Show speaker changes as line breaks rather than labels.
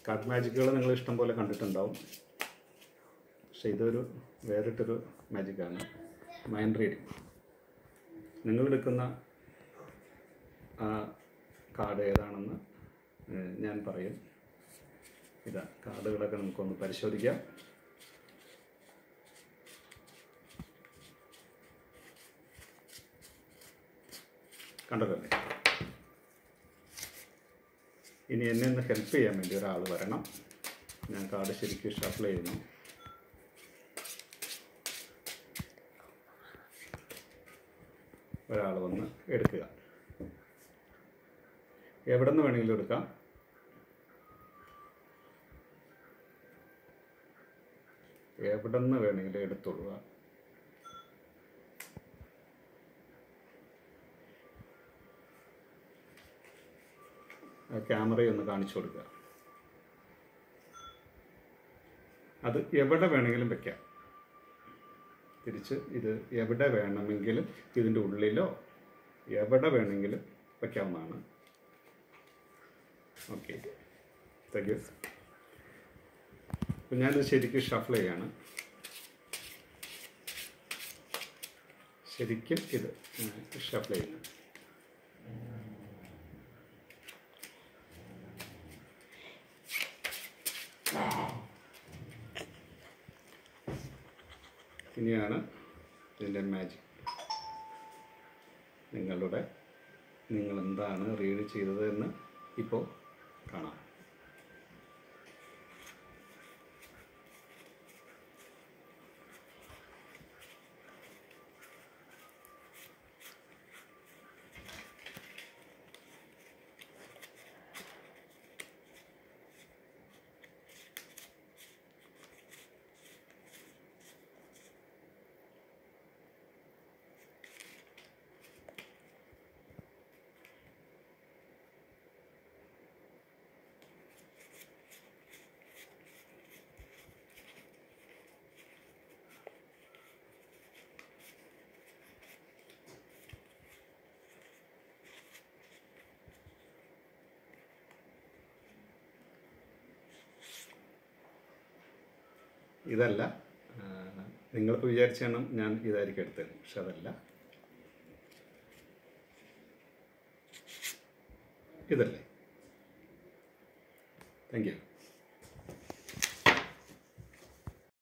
Card മാജിക്കുകൾ നിങ്ങൾ ഇഷ്ടം പോലെ കണ്ടിട്ടുണ്ടാവും. പക്ഷേ ഇതൊരു വേറിട്ടൊരു മാജിക്കാണ്. Mind reading. നിങ്ങളെടുക്കുന്ന ആ കാർഡ് ഏതാണെന്ന് ഞാൻ പറയും. ഇതാ കാർഡുകളൊക്കെ നമുക്കൊന്ന് പരിശോധിക്കാം. കണ്ടതല്ലേ? ഇനി എന്നെ ഒന്ന് ഹെൽപ്പ് ചെയ്യാൻ വേണ്ടി ഒരാൾ വരണം. ഞാൻ കാർഡ് ശരിക്കും ഷഫിൾ ചെയ്യുന്നു. ഒരാൾ വന്ന് എടുക്കുക. എവിടെ നിന്ന് വേണമെങ്കിലും എടുക്കാം. എവിടെ നിന്ന് വേണമെങ്കിലും എടുത്തോളുക. ക്യാമറയൊന്ന് കാണിച്ചു കൊടുക്കുക. അത് എവിടെ വേണമെങ്കിലും വയ്ക്കാം. തിരിച്ച് ഇത് എവിടെ വേണമെങ്കിലും ഇതിൻ്റെ ഉള്ളിലോ എവിടെ വേണമെങ്കിലും വയ്ക്കാവുന്നതാണ്. Okay, thank you. അപ്പോൾ ഞാനിത് ശരിക്കും ഷഫിൾ ചെയ്യാണ്. ശരിക്കും ഇത് ഷഫിൾ ചെയ്യുന്നു. ഇനിയാണ് ഇതിൻ്റെ മാജിക്. നിങ്ങൾ എന്താണ് റീഡ് ചെയ്തത് എന്ന് ഇപ്പോൾ കാണാം. ഇതല്ല, നിങ്ങളിപ്പോൾ വിചാരിച്ചാണ് ഞാൻ ഇതായിരിക്കും എടുത്തത്. പക്ഷെ അതല്ല, ഇതല്ലേ. Thank you.